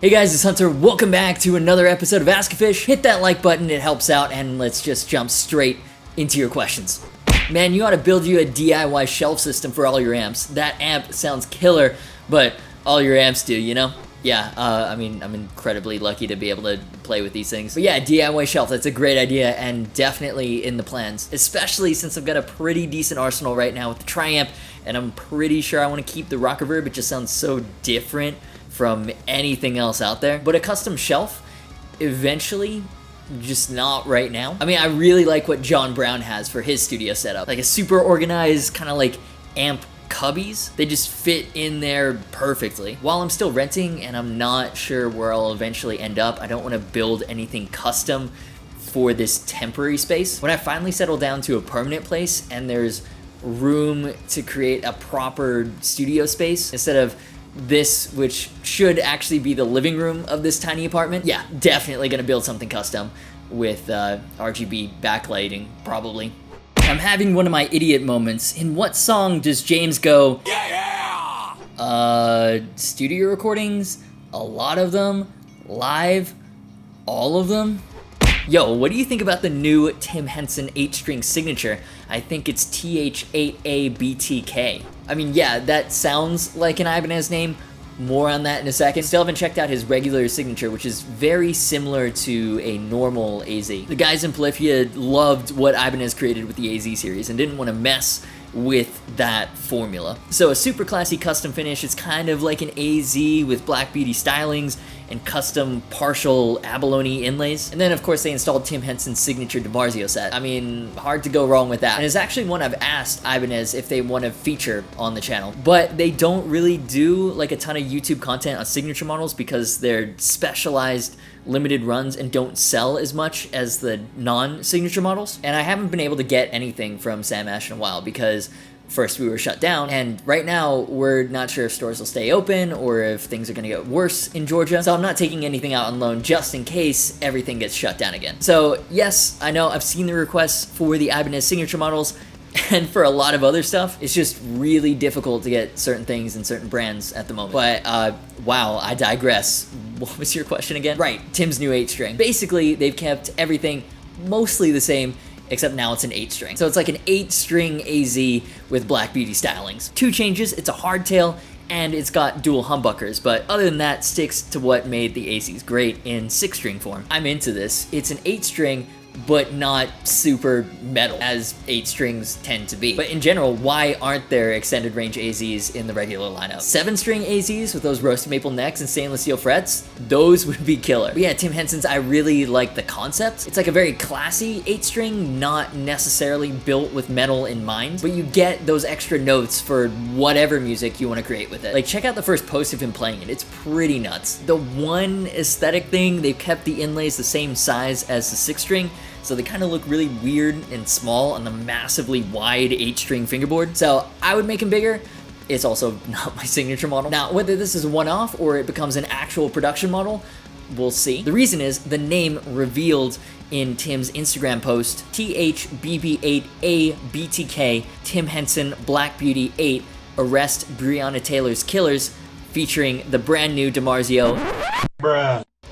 Hey guys, it's Hunter. Welcome back to another episode of Askgufish. Hit that like button, it helps out, and let's just jump straight into your questions. Man, you ought to build you a DIY shelf system for all your amps. That amp sounds killer, but all your amps do, you know? Yeah, I mean, I'm incredibly lucky to be able to play with these things. But yeah, DIY shelf, that's a great idea and definitely in the plans. Especially since I've got a pretty decent arsenal right now with the Triamp, and I'm pretty sure I want to keep the rock reverb. It just sounds so different from anything else out there. But a custom shelf, eventually, just not right now. I mean, I really like what John Brown has for his studio setup. Like a super organized, kind of like amp cubbies. They just fit in there perfectly. While I'm still renting and I'm not sure where I'll eventually end up, I don't want to build anything custom for this temporary space. When I finally settle down to a permanent place and there's room to create a proper studio space instead of this, which should actually be the living room of this tiny apartment, yeah, definitely gonna build something custom with RGB backlighting, probably. I'm having one of my idiot moments. In what song does James go, yeah? Studio recordings, a lot of them, live, all of them? Yo, what do you think about the new Tim Henson 8-string signature? I think it's tHe I mean, yeah, that sounds like an Ibanez name. More on that in a second. Still haven't checked out his regular signature, which is very similar to a normal AZ. The guys in Polyphia loved what Ibanez created with the AZ series and didn't want to mess with that formula. So a super classy custom finish. It's kind of like an AZ with black beauty stylings and custom partial abalone inlays. And then of course they installed Tim Henson's signature DiMarzio set. I mean, hard to go wrong with that. And it's actually one I've asked Ibanez if they want to feature on the channel. But they don't really do like a ton of YouTube content on signature models because they're specialized limited runs and don't sell as much as the non-signature models. And I haven't been able to get anything from Sam Ash in a while because first we were shut down, and right now we're not sure if stores will stay open or if things are gonna get worse in Georgia. So I'm not taking anything out on loan just in case everything gets shut down again. So yes, I know I've seen the requests for the Ibanez signature models, and for a lot of other stuff, it's just really difficult to get certain things and certain brands at the moment. But wow, I digress. What was your question again? Right, Tim's new 8-string. Basically, they've kept everything mostly the same, except now it's an 8-string. So it's like an 8-string AZ with black beauty stylings. Two changes, it's a hardtail, and it's got dual humbuckers, but other than that, sticks to what made the AZs great in 6-string form. I'm into this. It's an 8-string, but not super metal, as 8-strings tend to be. But in general, why aren't there extended range AZs in the regular lineup? 7-string AZs with those roasted maple necks and stainless steel frets, those would be killer. But yeah, Tim Henson's, I really like the concept. It's like a very classy 8-string, not necessarily built with metal in mind, but you get those extra notes for whatever music you want to create with it. Like, check out the first post of him playing it. It's pretty nuts. The one aesthetic thing, they've kept the inlays the same size as the 6-string, so they kind of look really weird and small on the massively wide 8-string fingerboard. So I would make them bigger. It's also not my signature model. Now, whether this is a one-off or it becomes an actual production model, we'll see. The reason is the name revealed in Tim's Instagram post, THBB8ABTK, Tim Henson Black Beauty 8, Arrest Breonna Taylor's Killers, featuring the brand new DiMarzio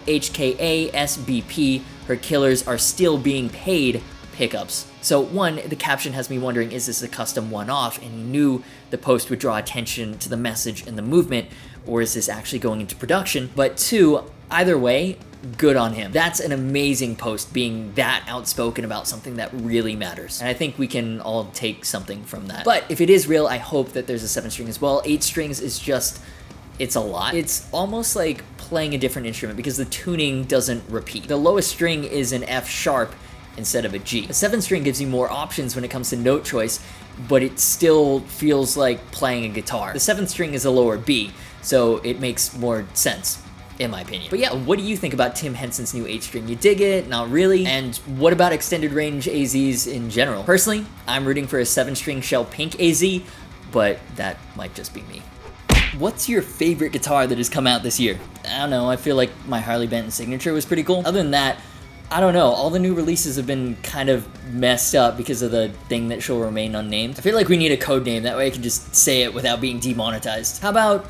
HKASBP, her killers are still being paid pickups. So one, the caption has me wondering, is this a custom one-off? And he knew the post would draw attention to the message and the movement, or is this actually going into production? But two, either way, good on him. That's an amazing post, being that outspoken about something that really matters. And I think we can all take something from that. But if it is real, I hope that there's a 7-string as well. 8 strings is just, it's a lot. It's almost like playing a different instrument because the tuning doesn't repeat. The lowest string is an F sharp instead of a G. A 7-string gives you more options when it comes to note choice, but it still feels like playing a guitar. The 7th string is a lower B, so it makes more sense, in my opinion. But yeah, what do you think about Tim Henson's new 8-string? You dig it? Not really? And what about extended range AZs in general? Personally, I'm rooting for a 7-string shell pink AZ, but that might just be me. What's your favorite guitar that has come out this year? I don't know, I feel like my Harley Benton Signature was pretty cool. Other than that, I don't know, all the new releases have been kind of messed up because of the thing that shall remain unnamed. I feel like we need a code name, that way I can just say it without being demonetized. How about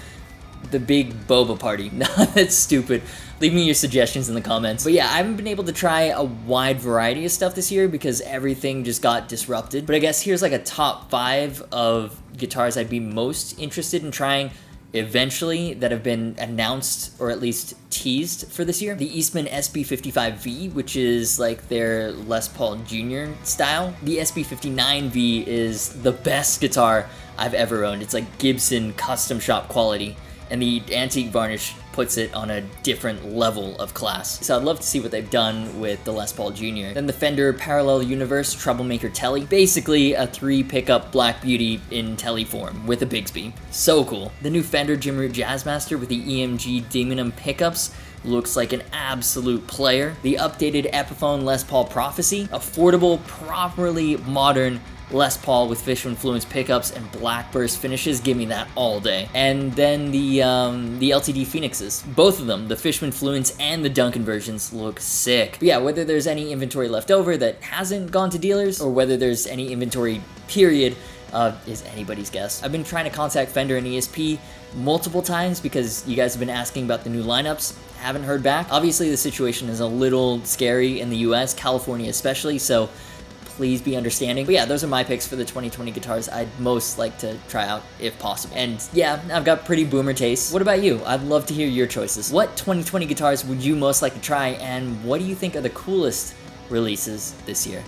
the big boba party. No, that's stupid. Leave me your suggestions in the comments. But yeah, I haven't been able to try a wide variety of stuff this year because everything just got disrupted. But I guess here's like a top 5 of guitars I'd be most interested in trying eventually that have been announced or at least teased for this year. The Eastman SB55V, which is like their Les Paul Jr. style. The SB59V is the best guitar I've ever owned. It's like Gibson custom shop quality, and the antique varnish puts it on a different level of class. So I'd love to see what they've done with the Les Paul Jr. Then the Fender Parallel Universe Troublemaker Tele. Basically a 3-pickup Black Beauty in Tele form with a Bigsby. So cool. The new Fender Jim Root Jazzmaster with the EMG Demonum pickups looks like an absolute player. The updated Epiphone Les Paul Prophecy. Affordable, properly modern Les Paul with Fishman Fluence pickups and black burst finishes. Give me that all day. And then the LTD Phoenixes. Both of them, the Fishman Fluence and the Duncan versions, look sick. But yeah, whether there's any inventory left over that hasn't gone to dealers, or whether there's any inventory period, is anybody's guess. I've been trying to contact Fender and ESP multiple times because you guys have been asking about the new lineups. Haven't heard back. Obviously the situation is a little scary in the US, California especially, so please be understanding. But yeah, those are my picks for the 2020 guitars I'd most like to try out if possible. And yeah, I've got pretty boomer tastes. What about you? I'd love to hear your choices. What 2020 guitars would you most like to try, and what do you think are the coolest releases this year?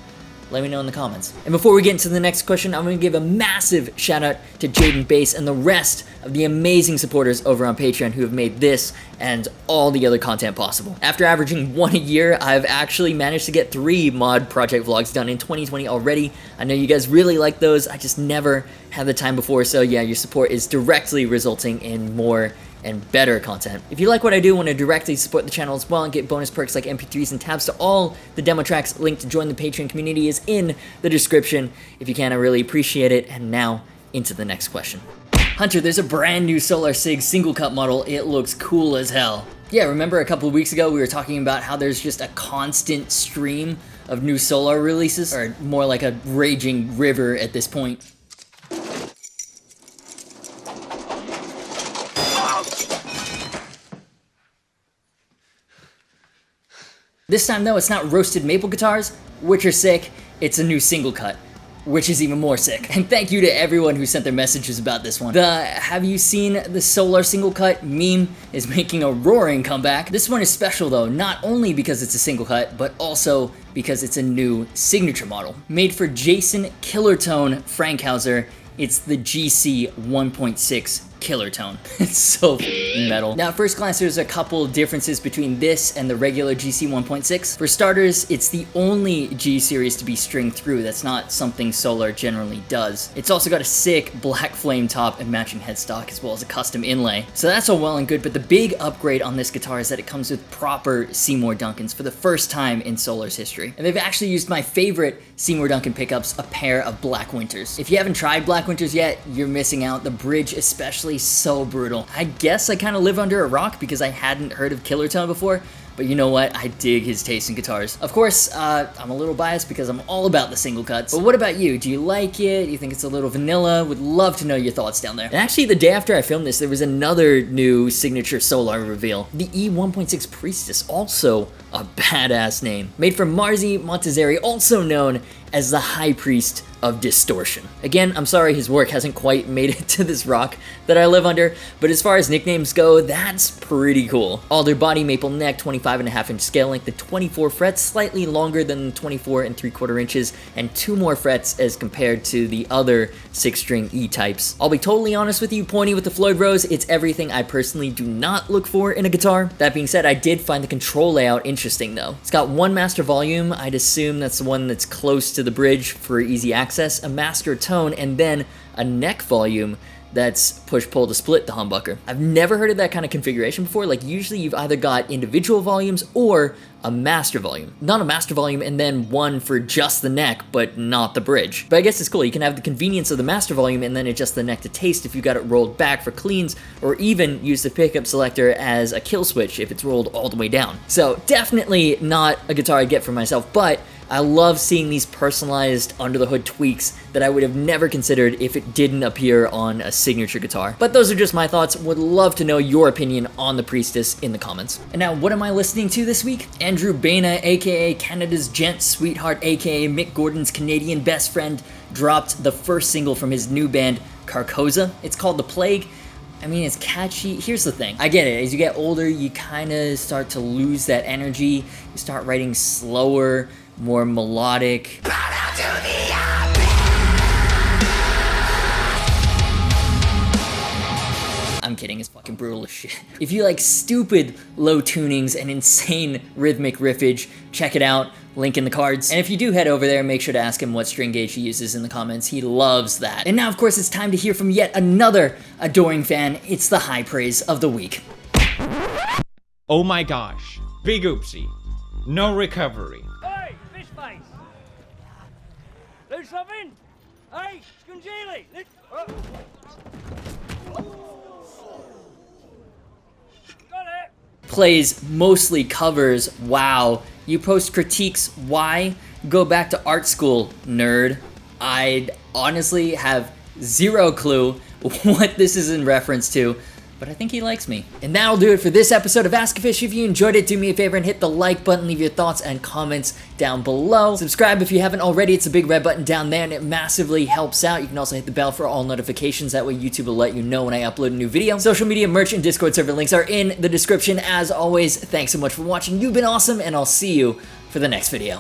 Let me know in the comments. And before we get into the next question, I'm going to give a massive shout out to Jaden Bass and the rest of the amazing supporters over on Patreon who have made this and all the other content possible. After averaging 1 a year, I've actually managed to get 3 mod project vlogs done in 2020 already. I know you guys really like those. I just never had the time before, so yeah, your support is directly resulting in more and better content. If you like what I do, want to directly support the channel as well and get bonus perks like MP3s and tabs to all the demo tracks, link to join the Patreon community is in the description. If you can, I really appreciate it. And now, into the next question. Hunter, there's a brand new sOlAr SIG SiNgLeCuT model. It looks cool as hell. Yeah, remember a couple of weeks ago we were talking about how there's just a constant stream of new sOlAr releases, or more like a raging river at this point. This time though, it's not roasted maple guitars, which are sick, it's a new SiNgLeCuT, which is even more sick. And thank you to everyone who sent their messages about this one. The "have you seen the sOlAr SiNgLeCuT" meme is making a roaring comeback. This one is special though, not only because it's a SiNgLeCuT, but also because it's a new signature model. Made for Jason Killertone Frankhauser, it's the GC1.6 Killertone. It's so metal. Now at first glance there's a couple differences between this and the regular GC 1.6. For starters, it's the only G series to be stringed through. That's not something sOlAr generally does. It's also got a sick black flame top and matching headstock as well as a custom inlay. So that's all well and good, but the big upgrade on this guitar is that it comes with proper Seymour Duncans for the first time in sOlAr's history. And they've actually used my favorite Seymour Duncan pickups, a pair of Black Winters. If you haven't tried Black Winters yet, you're missing out. The bridge especially, so brutal. I guess I kind of live under a rock because I hadn't heard of Killertone before, but you know what? I dig his taste in guitars. Of course, I'm a little biased because I'm all about the SiNgLeCuts. But what about you? Do you like it? Do you think it's a little vanilla? Would love to know your thoughts down there. And actually, the day after I filmed this, there was another new signature sOlAr reveal. The E.16 Priestess, also a badass name. Made from Marzi Montazeri, also known as the High Priest of Distortion. Again, I'm sorry his work hasn't quite made it to this rock that I live under, but as far as nicknames go, that's pretty cool. Alder body, maple neck, 25.5-inch scale length, the 24 frets, slightly longer than 24 3/4 inches, and 2 more frets as compared to the other 6-string E types. I'll be totally honest with you, pointy with the Floyd Rose, it's everything I personally do not look for in a guitar. That being said, I did find the control layout interesting though. It's got one master volume, I'd assume that's the one that's close to the bridge for easy access, a master tone, and then a neck volume that's push-pull to split the humbucker. I've never heard of that kind of configuration before. Like usually you've either got individual volumes or a master volume. Not a master volume and then one for just the neck, but not the bridge. But I guess it's cool. You can have the convenience of the master volume and then adjust the neck to taste if you got it rolled back for cleans, or even use the pickup selector as a kill switch if it's rolled all the way down. So definitely not a guitar I'd get for myself, but I love seeing these personalized under-the-hood tweaks that I would have never considered if it didn't appear on a signature guitar. But those are just my thoughts. Would love to know your opinion on the Priestess in the comments. And now, what am I listening to this week? Andrew Baina, aka Canada's gent sweetheart, aka Mick Gordon's Canadian best friend, dropped the first single from his new band, Carcosa. It's called The Plague. I mean, it's catchy. Here's the thing. I get it. As you get older, you kind of start to lose that energy. You start writing slower, more melodic. I'm kidding, it's fucking brutal as shit. If you like stupid low tunings and insane rhythmic riffage, check it out. Link in the cards. And if you do head over there, make sure to ask him what string gauge he uses in the comments. He loves that. And now, of course, it's time to hear from yet another adoring fan. It's the high praise of the week. Oh my gosh. Big oopsie. No recovery. Hey, fish face! Do something! Hey, Scungili! Oh. Got it! Plays mostly covers. Wow. You post critiques. Why? Go back to art school, nerd. I honestly have zero clue what this is in reference to, but I think he likes me. And that'll do it for this episode of Ask-Gufish. If you enjoyed it, do me a favor and hit the like button, leave your thoughts and comments down below. Subscribe if you haven't already. It's a big red button down there and it massively helps out. You can also hit the bell for all notifications. That way YouTube will let you know when I upload a new video. Social media, merch, and Discord server links are in the description. As always, thanks so much for watching. You've been awesome and I'll see you for the next video.